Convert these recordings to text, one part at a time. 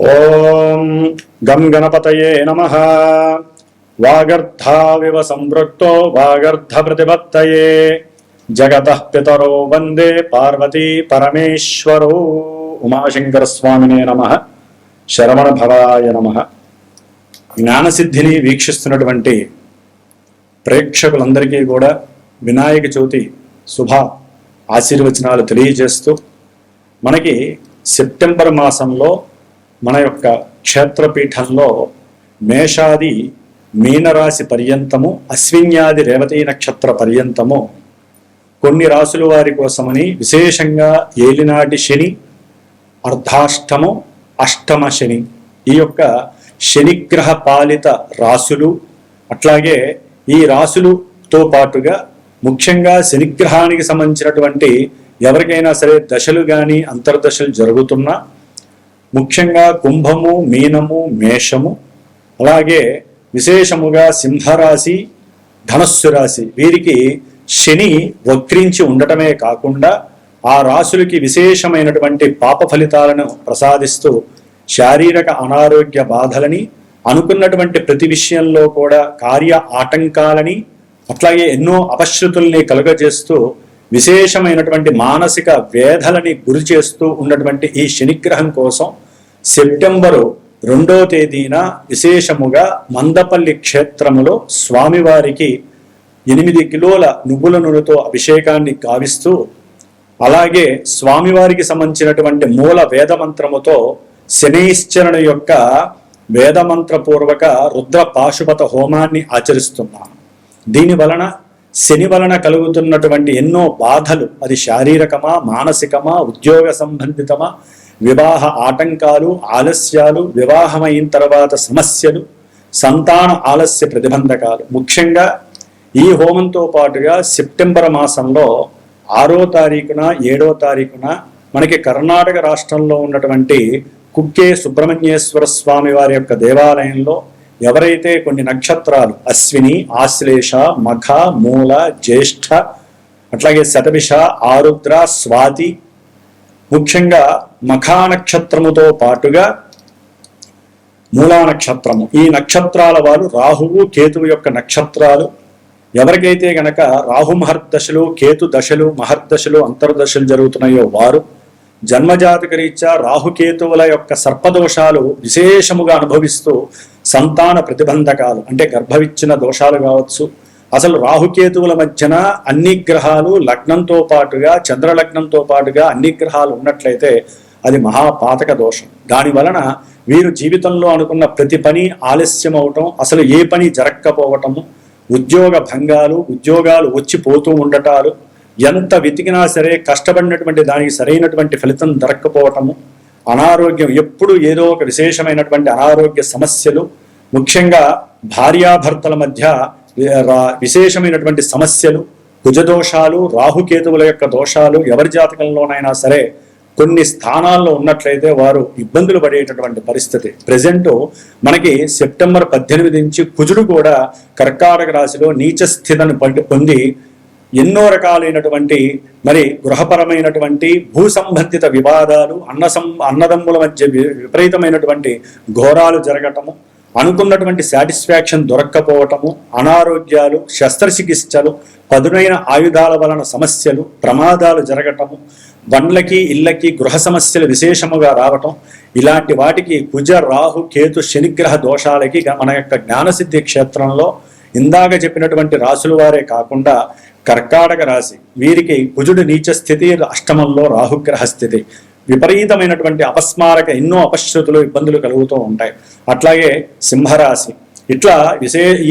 ఓం గం గణపతయే నమః. వాగర్ధావివ సంపృక్తో వాగర్ధ ప్రతిపత్తయే జగతః పితరో వందే పార్వతీ పరమేశ్వరో. ఉమాశంకర స్వామినే నమః. శరవణ భవాయ నమః. జ్ఞానసిద్ధిని వీక్షిస్తున్నటువంటి ప్రేక్షకులందరికీ కూడా వినాయక చవితి శుభ ఆశీర్వచనాలు తెలియజేస్తూ, మనకి సెప్టెంబర్ మాసంలో మన యొక్క క్షేత్రపీఠంలో మేషాది మీనరాశి పర్యంతము, అశ్విన్యాది రేవతీ నక్షత్ర పర్యంతము కొన్ని రాసుల వారి కోసమని విశేషంగా ఏలినాటి శని, అర్ధాష్టము, అష్టమ శని, ఈ యొక్క శనిగ్రహ పాలిత రాసులు, అట్లాగే ఈ రాసులతో పాటుగా ముఖ్యంగా శనిగ్రహానికి సంబంధించినటువంటి ఎవరికైనా సరే దశలు కానీ అంతర్దశలు జరుగుతున్నా, ముఖ్యంగా కుంభము, మీనము, మేషము, అలాగే విశేషముగా సింహరాశి, ధనస్సు రాశి, వీరికి శని వక్రించి ఉండటమే కాకుండా ఆ రాశులకి విశేషమైనటువంటి పాప ఫలితాలను ప్రసాదిస్తూ శారీరక అనారోగ్య బాధలని, అనుకున్నటువంటి ప్రతి విషయంలో కూడా కార్య ఆటంకాలని, అట్లాగే ఎన్నో అపశృతుల్ని కలుగజేస్తూ విశేషమైనటువంటి మానసిక వేధలని గురి చేస్తూ ఉన్నటువంటి ఈ శనిగ్రహం కోసం సెప్టెంబరు 2వ తేదీన విశేషముగా మందపల్లి క్షేత్రములో స్వామివారికి 8 కిలోల నువ్వుల నూనెతో అభిషేకాన్ని గావిస్తూ, అలాగే స్వామివారికి సంబంధించినటువంటి మూల వేదమంత్రముతో శనైశ్చరణ యొక్క వేదమంత్రపూర్వక రుద్ర పాశుపత హోమాన్ని ఆచరిస్తున్నాను. దీని వలన శని వలన కలుగుతున్నటువంటి ఎన్నో బాధలు, అది శారీరకమా, మానసికమా, ఉద్యోగ సంబంధితమా, వివాహ ఆటంకాలు, ఆలస్యాలు, వివాహమైన తర్వాత సమస్యలు, సంతాన ఆలస్య ప్రతిబంధకాలు, ముఖ్యంగా ఈ హోమంతో పాటుగా సెప్టెంబర్ మాసంలో 6వ తారీఖున 7వ తారీఖున మనకి కర్ణాటక రాష్ట్రంలో ఉన్నటువంటి కుక్కే సుబ్రహ్మణ్యేశ్వర స్వామి వారి యొక్క దేవాలయంలో ఎవరైతే కొన్ని నక్షత్రాలు అశ్విని, ఆశ్లేష, మఖ, మూల, జ్యేష్ఠ, అట్లాగే శతభిష, ఆరుద్ర, స్వాతి, ముఖ్యంగా మఖా నక్షత్రముతో పాటుగా మూలా నక్షత్రము, ఈ నక్షత్రాల వారు రాహువు, కేతువు యొక్క నక్షత్రాలు. ఎవరికైతే గనక రాహు మహర్దశలు, కేతు దశలు, మహర్దశలు, అంతర్దశలు జరుగుతున్నాయో వారు జన్మజాతక రీత్యా రాహుకేతువుల యొక్క సర్పదోషాలు విశేషముగా అనుభవిస్తూ సంతాన ప్రతిబంధకాలు, అంటే గర్భవిచ్చిన దోషాలు కావచ్చు, అసలు రాహుకేతువుల మధ్యన అన్ని గ్రహాలు లగ్నంతో పాటుగా, చంద్రలగ్నంతో పాటుగా అన్ని గ్రహాలు ఉన్నట్లయితే అది మహాపాతక దోషం. దాని వలన వీరు జీవితంలో అనుకున్న ప్రతి పని ఆలస్యం అవటం, అసలు ఏ పని జరగకపోవటము, ఉద్యోగ భంగాలు, ఉద్యోగాలు వచ్చిపోతూ ఉండటాలు, ఎంత వెతికినా సరే కష్టపడినటువంటి దానికి సరైనటువంటి ఫలితం దొరక్కపోవటము, అనారోగ్యం, ఎప్పుడు ఏదో ఒక విశేషమైనటువంటి అనారోగ్య సమస్యలు, ముఖ్యంగా భార్యాభర్తల మధ్య విశేషమైనటువంటి సమస్యలు, కుజదోషాలు, రాహుకేతువుల యొక్క దోషాలు ఎవరి జాతకంలోనైనా సరే కొన్ని స్థానాల్లో ఉన్నట్లయితే వారు ఇబ్బందులు పడేటటువంటి పరిస్థితి. ప్రజెంట్ మనకి సెప్టెంబర్ 18 నుంచి కుజుడు కూడా కర్కాటక రాశిలో నీచ స్థితిని పొంది ఎన్నో రకాలైనటువంటి మరి గృహపరమైనటువంటి భూ సంబంధిత వివాదాలు, అన్నదమ్ముల మధ్య విపరీతమైనటువంటి ఘోరాలు జరగటము, అనుకున్నటువంటి సాటిస్ఫాక్షన్ దొరక్కపోవటము, అనారోగ్యాలు, శస్త్రచికిత్సలు, పదునైన ఆయుధాల వలన సమస్యలు, ప్రమాదాలు జరగటము, బండ్లకి, ఇళ్ళకి గృహ సమస్యలు విశేషముగా రావటం, ఇలాంటి వాటికి కుజ, రాహు, కేతు, శనిగ్రహ దోషాలకి మన యొక్క జ్ఞానసిద్ధి క్షేత్రంలో ఇందాక చెప్పినటువంటి రాసుల వారే కాకుండా కర్కాటక రాశి వీరికి కుజుడు నీచ స్థితి, అష్టమంలో రాహుగ్రహ స్థితి, విపరీతమైనటువంటి అపస్మారక ఎన్నో అపశృతులు, ఇబ్బందులు కలుగుతూ ఉంటాయి. అట్లాగే సింహరాశి, ఇట్లా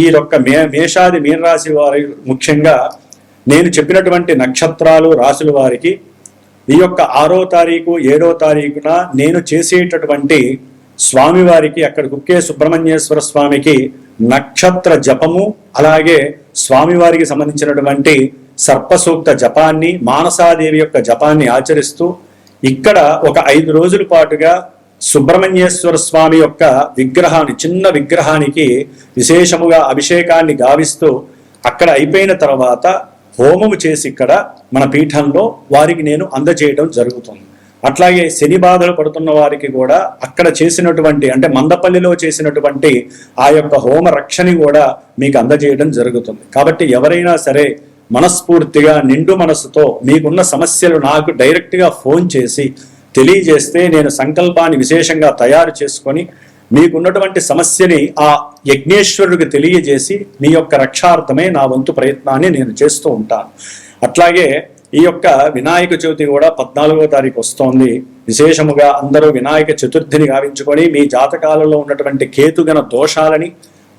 ఈ యొక్క మేషాది మీనరాశి వారి ముఖ్యంగా నేను చెప్పినటువంటి నక్షత్రాలు, రాశుల వారికి ఈ యొక్క 6వ తారీఖు 7వ తారీఖున నేను చేసేటటువంటి స్వామివారికి, అక్కడ కుక్కే సుబ్రహ్మణ్యేశ్వర స్వామికి నక్షత్ర జపము, అలాగే స్వామివారికి సంబంధించినటువంటి సర్పసూక్త జపాన్ని, మానసాదేవి యొక్క జపాన్ని ఆచరిస్తూ ఇక్కడ ఒక 5 రోజుల పాటుగా సుబ్రహ్మణ్యేశ్వర స్వామి యొక్క విగ్రహాన్ని, చిన్న విగ్రహానికి విశేషముగా అభిషేకాన్ని గావిస్తూ అక్కడ అయిపోయిన తర్వాత హోమము చేసి ఇక్కడ మన పీఠంలో వారికి నేను అందజేయడం జరుగుతుంది. అట్లాగే శని బాధలు పడుతున్న వారికి కూడా అక్కడ చేసినటువంటి అంటే మందపల్లిలో చేసినటువంటి ఆ యొక్క హోమ రక్షని కూడా మీకు అందజేయడం జరుగుతుంది. కాబట్టి ఎవరైనా సరే మనస్ఫూర్తిగా నిండు మనసుతో మీకున్న సమస్యలు నాకు డైరెక్ట్గా ఫోన్ చేసి తెలియజేస్తే నేను సంకల్పాన్ని విశేషంగా తయారు చేసుకొని మీకున్నటువంటి సమస్యని ఆ యజ్ఞేశ్వరుడికి తెలియజేసి మీ యొక్క రక్షార్థమే నా వంతు ప్రయత్నాన్ని నేను చేస్తూ ఉంటాను. అట్లాగే ఈ యొక్క వినాయక చవితి కూడా 14వ తారీఖు వస్తోంది. విశేషముగా అందరూ వినాయక చతుర్థిని గావించుకొని మీ జాతకాలలో ఉన్నటువంటి కేతుగణ దోషాలని,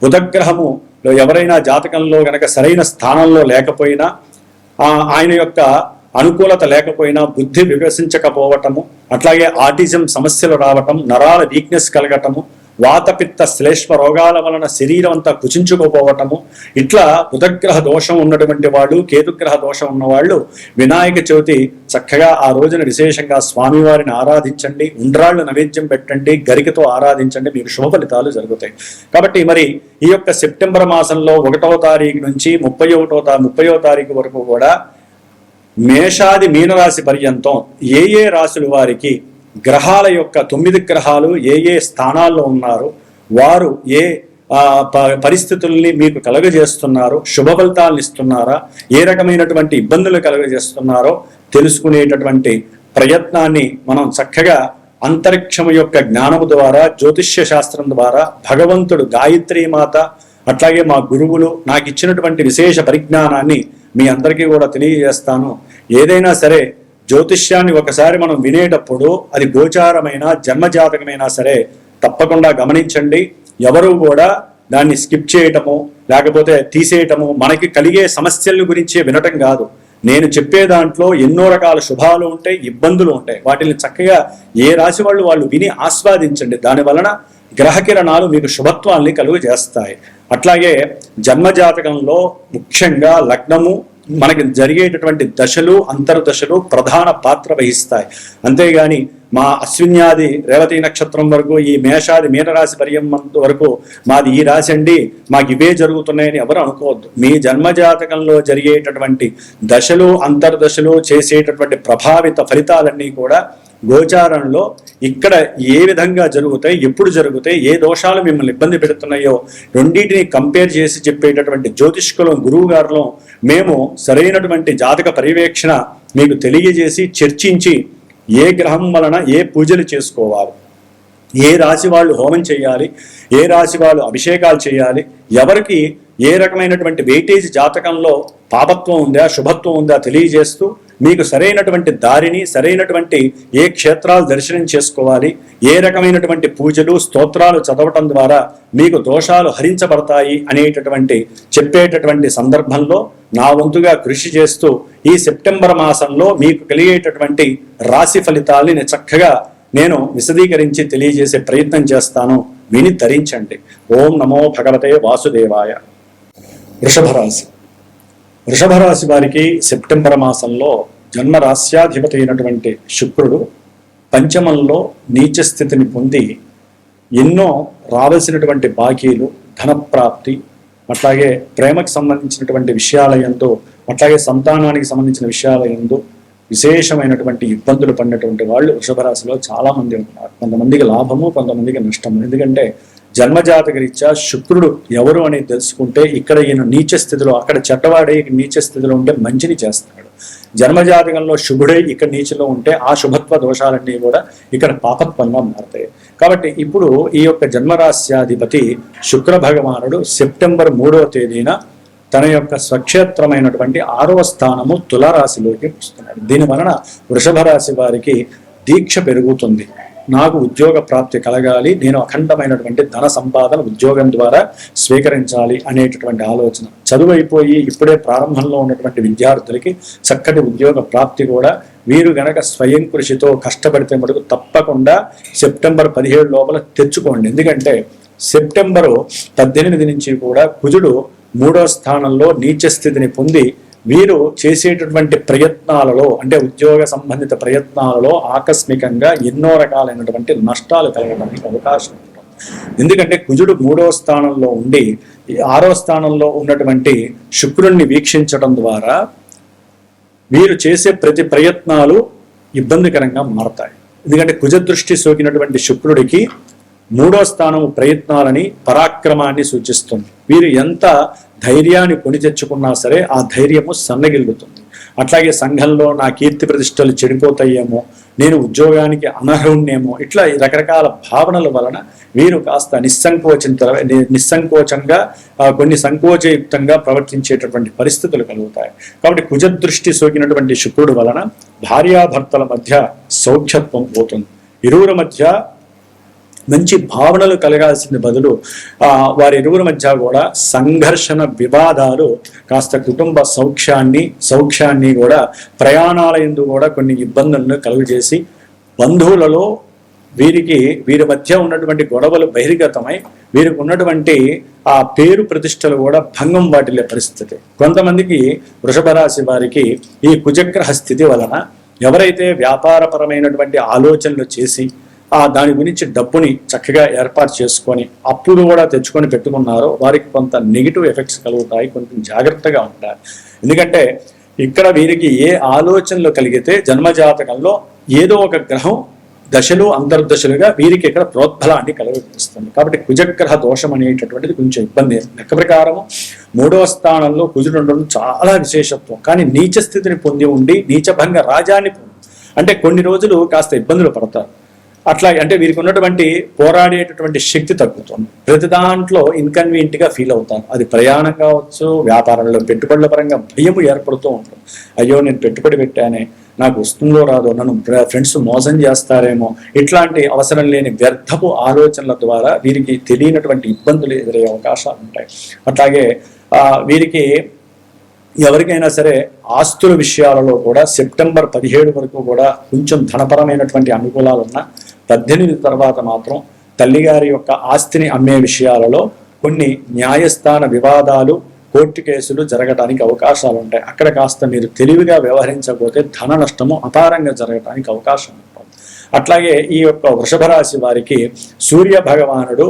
బుధగ్రహములో ఎవరైనా జాతకంలో గనక సరైన స్థానంలో లేకపోయినా, ఆయన యొక్క అనుకూలత లేకపోయినా, బుద్ధి వికసించకపోవటము, అట్లాగే ఆటిజం సమస్యలు రావటం, నరాల వీక్నెస్ కలగటము, వాతపిత్త శ్లేష్మ రోగాల వలన శరీరం అంతా కుచించుకోపోవటము, ఇట్లా బుధగ్రహ దోషం ఉన్నటువంటి వాళ్ళు, కేతుగ్రహ దోషం ఉన్నవాళ్ళు వినాయక చవితి చక్కగా ఆ రోజున విశేషంగా స్వామివారిని ఆరాధించండి, ఉండ్రాళ్ళు నైవేద్యం పెట్టండి, గరికతో ఆరాధించండి, మీకు శుభ ఫలితాలు జరుగుతాయి. కాబట్టి మరి ఈ యొక్క సెప్టెంబర్ మాసంలో 1వ తారీఖు నుంచి 30వ తారీఖు వరకు కూడా మేషాది మీనరాశి పర్యంతం ఏ రాశుల వారికి గ్రహాల యొక్క 9 గ్రహాలు ఏ స్థానాల్లో ఉన్నారు, వారు ఏ పరిస్థితుల్ని మీకు కలుగజేస్తున్నారు, శుభ ఫలితాలను ఇస్తున్నారా, ఏ రకమైనటువంటి ఇబ్బందులు కలుగజేస్తున్నారో తెలుసుకునేటటువంటి ప్రయత్నాన్ని మనం చక్కగా అంతరిక్షము యొక్క జ్ఞానము ద్వారా, జ్యోతిష్య శాస్త్రం ద్వారా, భగవంతుడు గాయత్రీ మాత అట్లాగే మా గురువులు నాకు ఇచ్చినటువంటి విశేష పరిజ్ఞానాన్ని మీ అందరికీ కూడా తెలియజేస్తాను. ఏదైనా సరే జ్యోతిష్యాన్ని ఒకసారి మనం వినేటప్పుడు అది గోచారమైన జన్మజాతకమైనా సరే తప్పకుండా గమనించండి. ఎవరు కూడా దాన్ని స్కిప్ చేయటము లేకపోతే తీసేయటము, మనకి కలిగే సమస్యల గురించి వినటం కాదు. నేను చెప్పే దాంట్లో ఎన్నో రకాల శుభాలు ఉంటాయి, ఇబ్బందులు ఉంటాయి. వాటిని చక్కగా ఏ రాశి వాళ్ళు విని ఆస్వాదించండి. దాని వలన గ్రహకిరణాలు మీకు శుభత్వాల్ని కలుగు చేస్తాయి. అట్లాగే జన్మజాతకంలో ముఖ్యంగా లగ్నము, మనకి జరిగేటటువంటి దశలు, అంతర్దశలు ప్రధాన పాత్ర వహిస్తాయి. అంతేగాని మా అశ్విన్యాది రేవతి నక్షత్రం వరకు, ఈ మేషాది మీనరాశి పర్యంతం వరకు మాది ఈ రాశి అండి, మాకు ఇవే జరుగుతున్నాయని ఎవరు అనుకోవద్దు. మీ జన్మజాతకంలో జరిగేటటువంటి దశలు, అంతర్దశలు చేసేటటువంటి ప్రభావిత ఫలితాలన్నీ కూడా గోచారంలో ఇక్కడ ఏ విధంగా జరుగుతాయి, ఎప్పుడు జరుగుతాయి, ఏ దోషాలు మిమ్మల్ని ఇబ్బంది పెడుతున్నాయో రెండింటిని కంపేర్ చేసి చెప్పేటటువంటి జ్యోతిష్కులం, గురువు గారులో మేము సరైనటువంటి జాతక పర్యవేక్షణ మీకు తెలియజేసి చర్చించి ఏ గ్రహం వలన ఏ పూజలు చేసుకోవాలి, ఏ రాశి వాళ్ళు హోమం చేయాలి, ఏ రాశి వాళ్ళు అభిషేకాలు చేయాలి, ఎవరికి ఏ రకమైనటువంటి వెయిటేజ్ జాతకంలో పాపత్వం ఉందా, శుభత్వం ఉందా తెలియజేస్తూ మీకు సరైనటువంటి దారిని, సరైనటువంటి ఏ క్షేత్రాలు దర్శనం చేసుకోవాలి, ఏ రకమైనటువంటి పూజలు, స్తోత్రాలు చదవటం ద్వారా మీకు దోషాలు హరించబడతాయి అనేటటువంటి చెప్పేటటువంటి సందర్భంలో నా వంతుగా కృషి చేస్తూ ఈ సెప్టెంబర్ మాసంలో మీకు కలిగేటటువంటి రాశి ఫలితాలని చక్కగా నేను విశదీకరించి తెలియజేసే ప్రయత్నం చేస్తాను. విని ధరించండి. ఓం నమో భగవతే వాసుదేవాయ. వృషభ రాశి వారికి సెప్టెంబర్ మాసంలో జన్మరాశ్యాధిపతి అయినటువంటి శుక్రుడు పంచమంలో నీచ స్థితిని పొంది ఎన్నో రావాల్సినటువంటి బాకీలు, ధనప్రాప్తి, అట్లాగే ప్రేమకు సంబంధించినటువంటి విషయాలయందు, అట్లాగే సంతానానికి సంబంధించిన విషయాలయందు విశేషమైనటువంటి ఇబ్బందులు పడినటువంటి వాళ్ళు వృషభ రాశిలో చాలా మంది ఉన్నారు. కొంతమందికి లాభము, కొంతమందికి నష్టము. ఎందుకంటే జన్మజాతక రీత్యా శుక్రుడు ఎవరు అనేది తెలుసుకుంటే ఇక్కడ ఈయన నీచ స్థితిలో, అక్కడ చెడ్డవాడే నీచ స్థితిలో ఉంటే మంచిని చేస్తాడు. జన్మజాతకంలో శుభుడే ఇక్కడ నీచలో ఉంటే ఆ శుభత్వ దోషాలన్నీ కూడా ఇక్కడ పాపత్వంగా మారుతాయి. కాబట్టి ఇప్పుడు ఈ యొక్క జన్మరాశ్యాధిపతి శుక్ర భగవానుడు సెప్టెంబర్ 3వ తేదీన తన యొక్క స్వక్షేత్రమైనటువంటి 6వ స్థానము తులారాశిలోకి వస్తున్నాడు. దీని వలన వృషభ రాశి వారికి దీక్ష పెరుగుతుంది. నాకు ఉద్యోగ ప్రాప్తి కలగాలి, నేను అఖండమైనటువంటి ధన సంపాదన ఉద్యోగం ద్వారా స్వీకరించాలి అనేటటువంటి ఆలోచన. చదువు అయిపోయి ఇప్పుడే ప్రారంభంలో ఉన్నటువంటి విద్యార్థులకి చక్కటి ఉద్యోగ ప్రాప్తి కూడా వీరు గనక స్వయం కృషితో కష్టపడితే మటుకు తప్పకుండా సెప్టెంబర్ 17 లోపల తెచ్చుకోండి. ఎందుకంటే సెప్టెంబరు 18 నుంచి కూడా కుజుడు 3వ స్థానంలో నీచ స్థితిని పొంది వీరు చేసేటటువంటి ప్రయత్నాలలో, అంటే ఉద్యోగ సంబంధిత ప్రయత్నాలలో ఆకస్మికంగా ఎన్నో రకాలైనటువంటి నష్టాలు కలగడానికి అవకాశం ఉంటుంది. ఎందుకంటే కుజుడు 3వ స్థానంలో ఉండి 6వ స్థానంలో ఉన్నటువంటి శుక్రుణ్ణి వీక్షించడం ద్వారా వీరు చేసే ప్రతి ప్రయత్నాలు ఇబ్బందికరంగా మారతాయి. ఎందుకంటే కుజదృష్టి సోకినటువంటి శుక్రుడికి 3వ స్థానం ప్రయత్నాలని, పరాక్రమాన్ని సూచిస్తుంది. వీరు ఎంత ధైర్యాన్ని కొని తెచ్చుకున్నా సరే ఆ ధైర్యము సన్నగిల్లుతుంది. అట్లాగే సంఘంలో నా కీర్తి ప్రతిష్టలు చెడిపోతాయేమో, నేను ఉద్యోగానికి అనర్హుణ్ణేమో, ఇట్లా రకరకాల భావనల వలన వీరు కాస్త నిస్సంకోచంగా కొన్ని సంకోచయుక్తంగా ప్రవర్తించేటటువంటి పరిస్థితులు కలుగుతాయి. కాబట్టి కుజదృష్టి సోకినటువంటి శుక్రుడు వలన భార్యాభర్తల మధ్య సౌఖ్యత్వం పోతుంది. ఇరువురి మధ్య మంచి భావనలు కలగాల్సిన బదులు వారిరువురి మధ్య కూడా సంఘర్షణ, వివాదాలు కాస్త కుటుంబ సౌఖ్యాన్ని కూడా ప్రయాణాల యందు కూడా కొన్ని ఇబ్బందులను కలుగజేసి బంధువులలో వీరి మధ్య ఉన్నటువంటి గొడవలు బహిర్గతమై వీరికి ఉన్నటువంటి ఆ పేరు ప్రతిష్టలు కూడా భంగం వాటిల్లే పరిస్థితి. కొంతమందికి వృషభ రాశి వారికి ఈ కుజగ్రహ స్థితి వలన ఎవరైతే వ్యాపారపరమైనటువంటి ఆలోచనలు చేసి దాని గురించి డబ్బుని చక్కగా ఏర్పాటు చేసుకొని అప్పులు కూడా తెచ్చుకొని పెట్టుకున్నారో వారికి కొంత నెగిటివ్ ఎఫెక్ట్స్ కలుగుతాయి. కొంచెం జాగ్రత్తగా ఉంటారు. ఎందుకంటే ఇక్కడ వీరికి ఏ ఆలోచనలు కలిగితే జన్మజాతకంలో ఏదో ఒక గ్రహం దశలు అంతర్దశలుగా వీరికి ఇక్కడ ప్రోద్బలాన్ని కలుగజేస్తుంది. కాబట్టి కుజగ్రహ దోషం అనేటటువంటిది కొంచెం ఇబ్బంది. లెక్క ప్రకారము 3వ స్థానంలో కుజుడు ఉండడం చాలా విశేషత్వం. కానీ నీచ స్థితిని పొంది ఉండి నీచభంగ రాజాన్ని అంటే కొన్ని రోజులు కాస్త ఇబ్బందులు పడతారు. అట్లా అంటే వీరికి ఉన్నటువంటి పోరాడేటటువంటి శక్తి తగ్గుతుంది. ప్రతి దాంట్లో ఇన్కన్వీనియంట్గా ఫీల్ అవుతాను. అది ప్రయాణం కావచ్చు, వ్యాపారంలో పెట్టుబడుల పరంగా భయము ఏర్పడుతూ ఉంటుంది. అయ్యో నేను పెట్టుబడి పెట్టానే, నాకు వస్తుందో రాదో, నన్ను ఫ్రెండ్స్ మోసం చేస్తారేమో, ఇట్లాంటి అవసరం లేని వ్యర్థపు ఆలోచనల ద్వారా వీరికి తెలియనటువంటి ఇబ్బందులు ఎదురయ్యే అవకాశాలు ఉంటాయి. అట్లాగే వీరికి ఎవరికైనా సరే ఆస్తుల విషయాలలో కూడా సెప్టెంబర్ 17 వరకు కూడా కొంచెం ధనపరమైనటువంటి అనుకూలాలు ఉన్న 18 తర్వాత మాత్రం తల్లిగారి యొక్క ఆస్తిని అమ్మే విషయాలలో కొన్ని న్యాయస్థాన వివాదాలు, కోర్టు కేసులు జరగడానికి అవకాశాలు ఉంటాయి. అక్కడ కాస్త మీరు తెలివిగా వ్యవహరించకపోతే ధన నష్టము అపారంగా జరగడానికి అవకాశం ఉంటుంది. అట్లాగే ఈ యొక్క వృషభ రాశి వారికి సూర్య భగవానుడు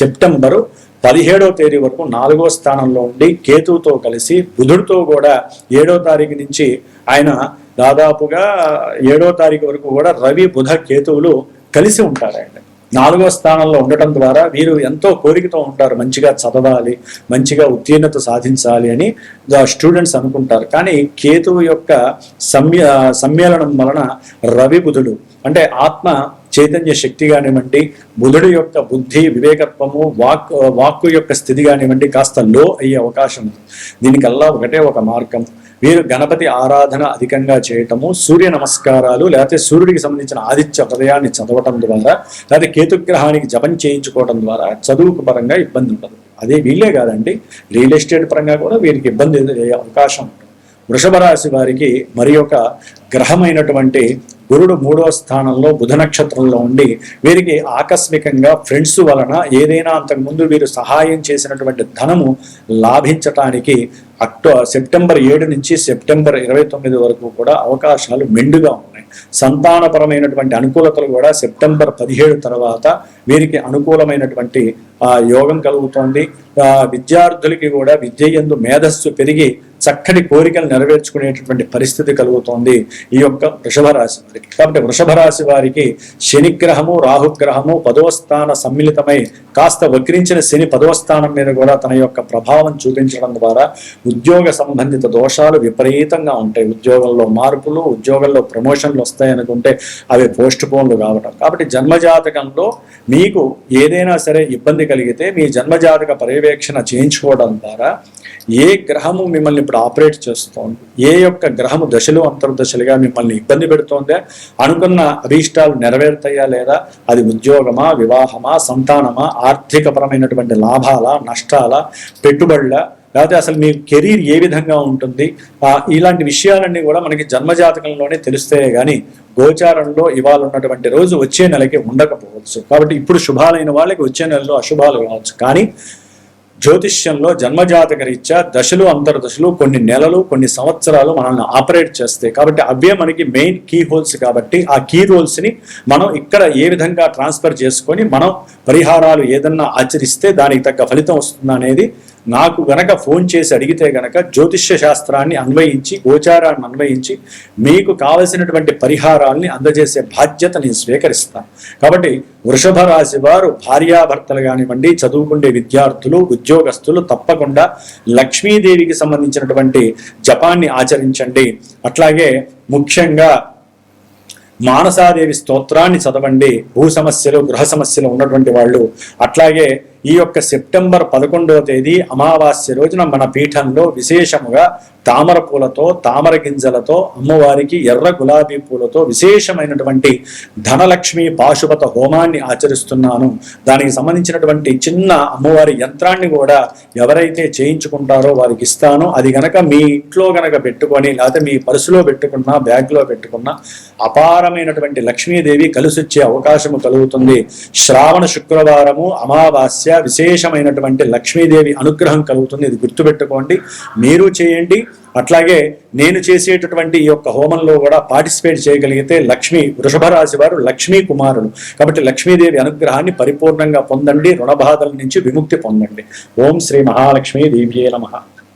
సెప్టెంబరు 17వ తేదీ వరకు 4వ స్థానంలో ఉండి కేతువుతో కలిసి బుధుడితో కూడా 7వ తారీఖు నుంచి ఆయన దాదాపుగా 7వ తారీఖు వరకు కూడా రవి, బుధ, కేతువులు కలిసి ఉంటారు. ఆయన 4వ స్థానంలో ఉండటం ద్వారా వీరు ఎంతో కోరికతో ఉంటారు. మంచిగా చదవాలి, మంచిగా ఉత్తీర్ణత సాధించాలి అని స్టూడెంట్స్ అనుకుంటారు. కానీ కేతువు యొక్క సమ్మేళనం వలన రవి, బుధుడు అంటే ఆత్మ చైతన్య శక్తి కానివ్వండి, బుధుడు యొక్క బుద్ధి, వివేకత్వము, వాక్కు యొక్క స్థితి కానివ్వండి కాస్త లో అయ్యే అవకాశం ఉంది. దీనికల్లా ఒకటే ఒక మార్గం, వీరు గణపతి ఆరాధన అధికంగా చేయటము, సూర్య నమస్కారాలు, లేకపోతే సూర్యుడికి సంబంధించిన ఆదిత్య హృదయాన్ని చదవటం ద్వారా, లేకపోతే కేతుగ్రహానికి జపం చేయించుకోవడం ద్వారా చదువుకు పరంగా ఇబ్బంది ఉండదు. అదే వీళ్ళే కాదండి, రియల్ ఎస్టేట్ పరంగా కూడా వీరికి ఇబ్బంది ఎదురయ్యే అవకాశం ఉంటుంది. వృషభ రాశి వారికి మరి ఒక గ్రహమైనటువంటి గురుడు 3వ స్థానంలో బుధ నక్షత్రంలో ఉండి వీరికి ఆకస్మికంగా ఫ్రెండ్స్ వలన ఏదైనా అంతకుముందు వీరు సహాయం చేసినటువంటి ధనము లాభించటానికి సెప్టెంబర్ 7 నుంచి సెప్టెంబర్ 29 వరకు కూడా అవకాశాలు మెండుగా ఉన్నాయి. సంతానపరమైనటువంటి అనుకూలతలు కూడా సెప్టెంబర్ 17 తర్వాత వీరికి అనుకూలమైనటువంటి యోగం కలుగుతోంది. విద్యార్థులకి కూడా విద్య యందు మేధస్సు పెరిగి చక్కటి కోరికలు నెరవేర్చుకునేటటువంటి పరిస్థితి కలుగుతోంది ఈ యొక్క వృషభ రాశి వారికి. కాబట్టి వృషభ రాశి వారికి శనిగ్రహము, రాహుగ్రహము 10వ స్థాన సమ్మిళితమై కాస్త వక్రించిన శని 10వ స్థానం మీద కూడా తన యొక్క ప్రభావం చూపించడం ద్వారా ఉద్యోగ సంబంధిత దోషాలు విపరీతంగా ఉంటాయి. ఉద్యోగంలో మార్పులు, ఉద్యోగంలో ప్రమోషన్లు వస్తాయనుకుంటే అవి పోస్ట్ పోన్లు కావటం. కాబట్టి జన్మజాతకంలో మీకు ఏదైనా సరే ఇబ్బంది కలిగితే మీ జన్మజాతక పర్యవేక్షణ చేయించుకోవడం ద్వారా ఏ గ్రహము మిమ్మల్ని ఇప్పుడు ఆపరేట్ చేస్తోంది, ఏ యొక్క గ్రహము దశలు అంతర్దశలుగా మిమ్మల్ని ఇబ్బంది పెడుతోందే, అనుకున్న అభీష్టాలు నెరవేరుతాయా లేదా, అది ఉద్యోగమా, వివాహమా, సంతానమా, ఆర్థికపరమైనటువంటి లాభాల, నష్టాల, పెట్టుబడుల, లేకపోతే అసలు మీ కెరీర్ ఏ విధంగా ఉంటుంది, ఇలాంటి విషయాలన్నీ కూడా మనకి జన్మజాతకంలోనే తెలుస్తాయే కానీ గోచారంలో ఇవాళ ఉన్నటువంటి రోజు వచ్చే నెలకి ఉండకపోవచ్చు. కాబట్టి ఇప్పుడు శుభాలైన వాళ్ళకి వచ్చే నెలలో అశుభాలు కావచ్చు. కానీ జ్యోతిష్యంలో జన్మజాతక రీత్యా దశలు అంతర్దశలు కొన్ని నెలలు, కొన్ని సంవత్సరాలు మనల్ని ఆపరేట్ చేస్తాయి. కాబట్టి అవే మనకి మెయిన్ కీ హోల్స్. కాబట్టి ఆ కీ రోల్స్ని మనం ఇక్కడ ఏ విధంగా ట్రాన్స్ఫర్ చేసుకొని మనం పరిహారాలు ఏదన్నా ఆచరిస్తే దానికి తగ్గ ఫలితం వస్తుంది అనేది నాకు గనక ఫోన్ చేసి అడిగితే గనక జ్యోతిష్య శాస్త్రాన్ని అన్వయించి గోచారాన్ని అన్వయించి మీకు కావలసినటువంటి పరిహారాల్ని అందజేసే బాధ్యత నేను స్వీకరిస్తాను. కాబట్టి వృషభ రాశి వారు భార్యాభర్తలు కానివ్వండి, చదువుకునే విద్యార్థులు, ఉద్యోగస్తులు తప్పకుండా లక్ష్మీదేవికి సంబంధించినటువంటి జపాన్ని ఆచరించండి. అట్లాగే ముఖ్యంగా మానసాదేవి స్తోత్రాన్ని చదవండి. భూ సమస్యలు, గృహ సమస్యలు ఉన్నటువంటి వాళ్ళు. అట్లాగే ఈ యొక్క సెప్టెంబర్ 11వ తేదీ అమావాస్య రోజున మన పీఠంలో విశేషముగా తామర పూలతో, తామర గింజలతో, అమ్మవారికి ఎర్ర గులాబీ పూలతో విశేషమైనటువంటి ధనలక్ష్మి పాశుపత హోమాన్ని ఆచరిస్తున్నాను. దానికి సంబంధించినటువంటి చిన్న అమ్మవారి యంత్రాన్ని కూడా ఎవరైతే చేయించుకుంటారో వారికి ఇస్తాను. అది గనక మీ ఇంట్లో గనక పెట్టుకొని, లేకపోతే మీ పర్సులో పెట్టుకున్నా, బ్యాగ్లో పెట్టుకున్నా అపారమైనటువంటి లక్ష్మీదేవి కలిసొచ్చే అవకాశము కలుగుతుంది. శ్రావణ శుక్రవారము అమావాస్య విశేషమైనటువంటి లక్ష్మీదేవి అనుగ్రహం కలుగుతుంది. ఇది గుర్తుపెట్టుకోండి, మీరు చేయండి. అట్లాగే నేను చేసేటటువంటి ఈ యొక్క హోమంలో కూడా పార్టిసిపేట్ చేయగలిగితే లక్ష్మి, వృషభ రాశి వారు లక్ష్మీ కుమారులు కాబట్టి లక్ష్మీదేవి అనుగ్రహాన్ని పరిపూర్ణంగా పొందండి. రుణ బాధల నుంచి విముక్తి పొందండి. ఓం శ్రీ మహాలక్ష్మీ దేవ్యే నమః.